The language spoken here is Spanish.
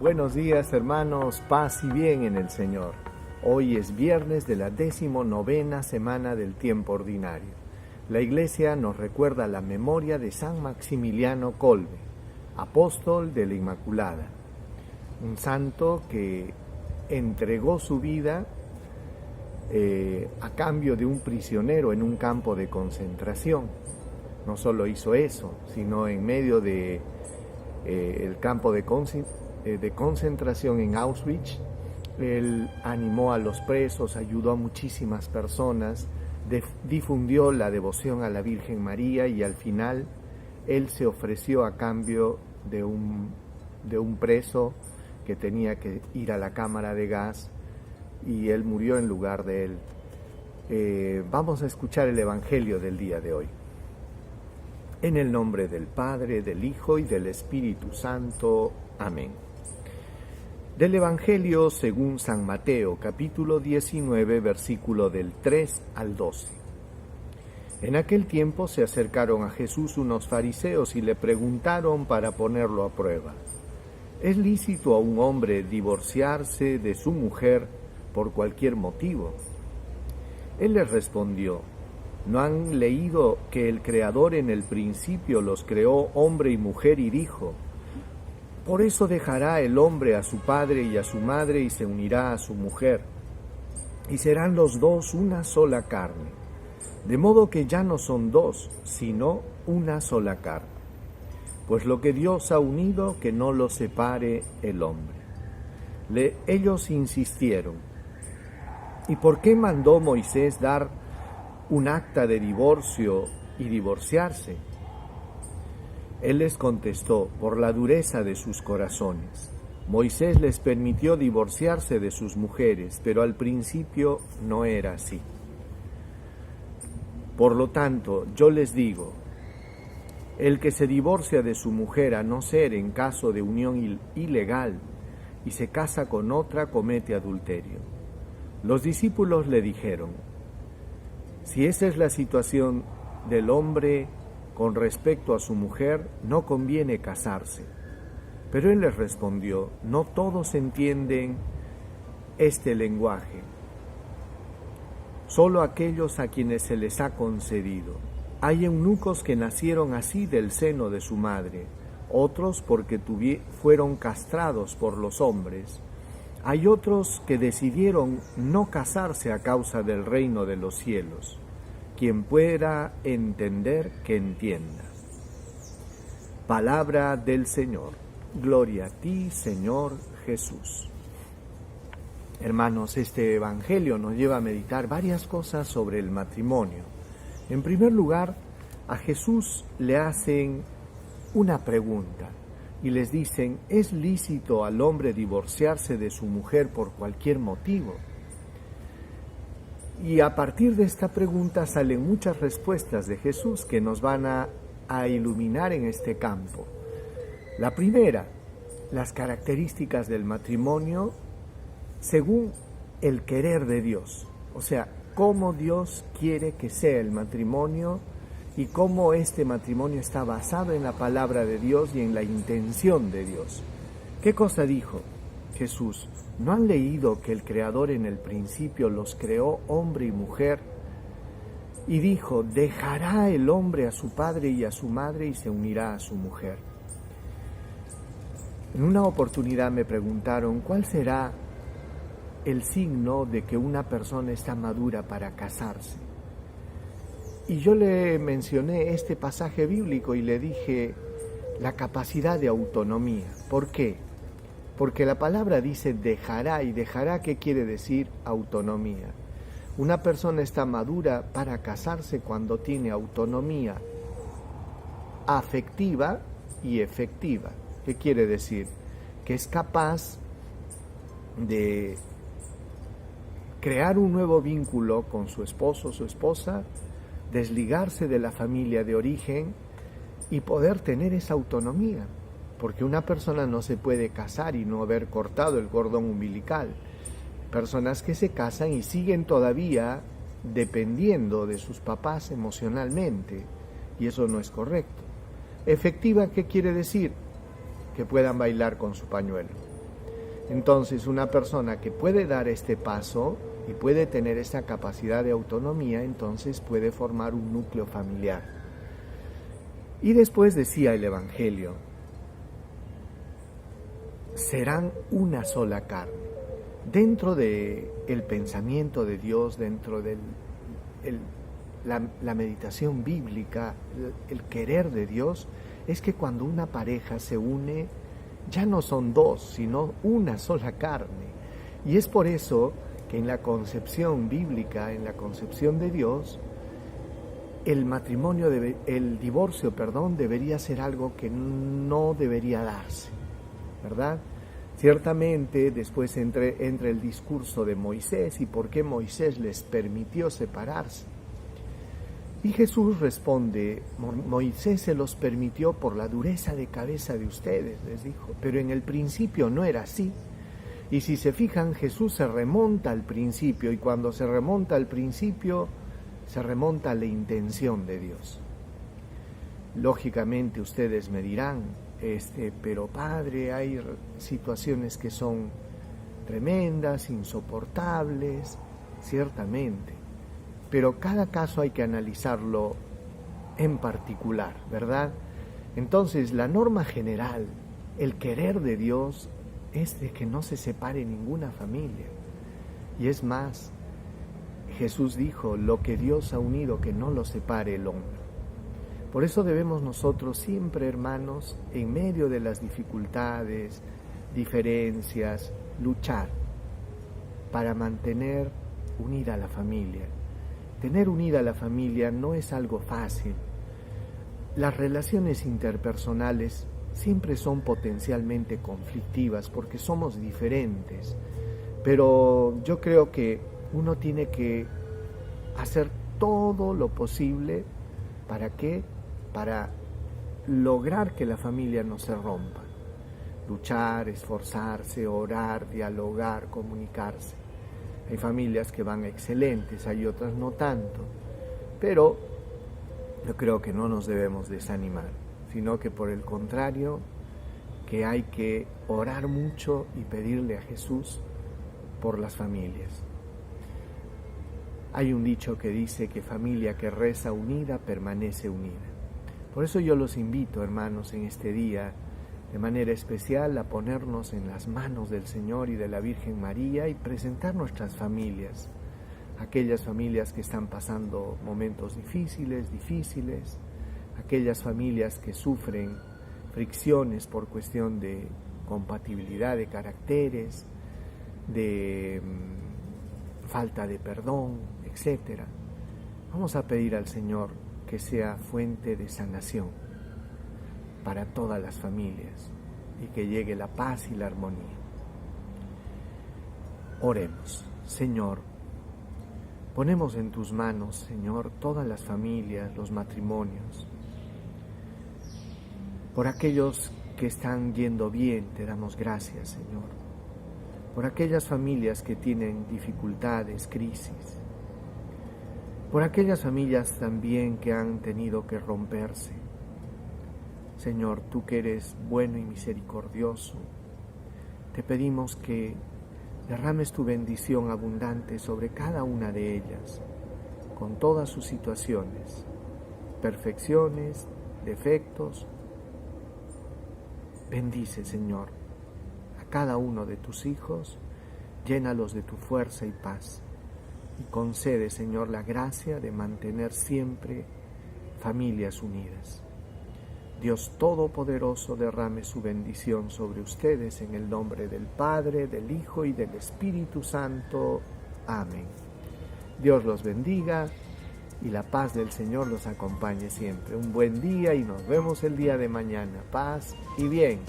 Buenos días, hermanos, paz y bien en el Señor. Hoy es viernes de la 19ª semana del tiempo ordinario. La Iglesia nos recuerda la memoria de San Maximiliano Kolbe, apóstol de la Inmaculada, un santo que entregó su vida a cambio de un prisionero en un campo de concentración. No solo hizo eso, sino en medio de el campo de concentración en Auschwitz, él animó a los presos, ayudó a muchísimas personas, difundió la devoción a la Virgen María y al final él se ofreció a cambio de un preso que tenía que ir a la cámara de gas y él murió en lugar de él. Vamos a escuchar el Evangelio del día de hoy. En el nombre del Padre, del Hijo y del Espíritu Santo. Amén. Del Evangelio según San Mateo, capítulo 19, versículo del 3 al 12. En aquel tiempo se acercaron a Jesús unos fariseos y le preguntaron para ponerlo a prueba: ¿es lícito a un hombre divorciarse de su mujer por cualquier motivo? Él les respondió: ¿no han leído que el Creador en el principio los creó hombre y mujer y dijo: por eso dejará el hombre a su padre y a su madre y se unirá a su mujer, y serán los dos una sola carne? De modo que ya no son dos, sino una sola carne. Pues lo que Dios ha unido, que no lo separe el hombre. Ellos insistieron: ¿y por qué mandó Moisés dar un acta de divorcio y divorciarse? Él les contestó: por la dureza de sus corazones. Moisés les permitió divorciarse de sus mujeres, pero al principio no era así. Por lo tanto, yo les digo, el que se divorcia de su mujer a no ser en caso de unión ilegal y se casa con otra, comete adulterio. Los discípulos le dijeron: si esa es la situación del hombre con respecto a su mujer, no conviene casarse. Pero él les respondió: no todos entienden este lenguaje, solo aquellos a quienes se les ha concedido. Hay eunucos que nacieron así del seno de su madre, otros porque fueron castrados por los hombres. Hay otros que decidieron no casarse a causa del reino de los cielos. Quien pueda entender, que entienda. Palabra del Señor. Gloria a ti, Señor Jesús. Hermanos, este Evangelio nos lleva a meditar varias cosas sobre el matrimonio. En primer lugar, a Jesús le hacen una pregunta y les dicen: ¿es lícito al hombre divorciarse de su mujer por cualquier motivo? Y a partir de esta pregunta salen muchas respuestas de Jesús que nos van a iluminar en este campo. La primera, las características del matrimonio según el querer de Dios. O sea, cómo Dios quiere que sea el matrimonio y cómo este matrimonio está basado en la palabra de Dios y en la intención de Dios. ¿Qué cosa dijo Jesús? ¿No han leído que el Creador en el principio los creó hombre y mujer? Y dijo: dejará el hombre a su padre y a su madre y se unirá a su mujer. En una oportunidad me preguntaron: ¿cuál será el signo de que una persona está madura para casarse? Y yo le mencioné este pasaje bíblico y le dije: la capacidad de autonomía. ¿Por qué? Porque la palabra dice dejará, y dejará, ¿qué quiere decir? Autonomía. Una persona está madura para casarse cuando tiene autonomía afectiva y efectiva. ¿Qué quiere decir? Que es capaz de crear un nuevo vínculo con su esposo o su esposa, desligarse de la familia de origen y poder tener esa autonomía. Porque una persona no se puede casar y no haber cortado el cordón umbilical. Personas que se casan y siguen todavía dependiendo de sus papás emocionalmente, y eso no es correcto. Efectiva, ¿qué quiere decir? Que puedan bailar con su pañuelo. Entonces, una persona que puede dar este paso y puede tener esta capacidad de autonomía, entonces puede formar un núcleo familiar. Y después decía el Evangelio, serán una sola carne. Dentro del pensamiento de Dios, dentro de la meditación bíblica, el querer de Dios, es que cuando una pareja se une, ya no son dos, sino una sola carne. Y es por eso que en la concepción bíblica, en la concepción de Dios, el divorcio, debería ser algo que no debería darse, ¿verdad? Ciertamente después entra el discurso de Moisés y por qué Moisés les permitió separarse. Y Jesús responde, Moisés se los permitió por la dureza de cabeza de ustedes, les dijo, pero en el principio no era así. Y si se fijan, Jesús se remonta al principio, y cuando se remonta al principio, se remonta a la intención de Dios. Lógicamente ustedes me dirán, pero Padre, hay situaciones que son tremendas, insoportables, ciertamente, pero cada caso hay que analizarlo en particular, ¿verdad? Entonces, la norma general, el querer de Dios es de que no se separe ninguna familia. Y es más, Jesús dijo, lo que Dios ha unido, que no lo separe el hombre. Por eso debemos nosotros siempre, hermanos, en medio de las dificultades, diferencias, luchar para mantener unida la familia. Tener unida la familia no es algo fácil. Las relaciones interpersonales siempre son potencialmente conflictivas porque somos diferentes, pero yo creo que uno tiene que hacer todo lo posible ¿para qué? Para lograr que la familia no se rompa. Luchar, esforzarse, orar, dialogar, comunicarse. Hay familias que van excelentes, hay otras no tanto, pero yo creo que no nos debemos desanimar, sino que por el contrario, que hay que orar mucho y pedirle a Jesús por las familias. Hay un dicho que dice que familia que reza unida permanece unida. Por eso yo los invito, hermanos, en este día, de manera especial, a ponernos en las manos del Señor y de la Virgen María y presentar nuestras familias, aquellas familias que están pasando momentos difíciles, aquellas familias que sufren fricciones por cuestión de compatibilidad de caracteres, de falta de perdón, etc. Vamos a pedir al Señor que sea fuente de sanación para todas las familias y que llegue la paz y la armonía. Oremos. Señor, ponemos en tus manos, Señor, todas las familias, los matrimonios. Por aquellos que están yendo bien, te damos gracias, Señor. Por aquellas familias que tienen dificultades, crisis. Por aquellas familias también que han tenido que romperse. Señor, tú que eres bueno y misericordioso, te pedimos que derrames tu bendición abundante sobre cada una de ellas, con todas sus situaciones, perfecciones, defectos. Bendice, Señor, a cada uno de tus hijos, llénalos de tu fuerza y paz, y concede, Señor, la gracia de mantener siempre familias unidas. Dios Todopoderoso derrame su bendición sobre ustedes en el nombre del Padre, del Hijo y del Espíritu Santo. Amén. Dios los bendiga y la paz del Señor los acompañe siempre. Un buen día y nos vemos el día de mañana. Paz y bien.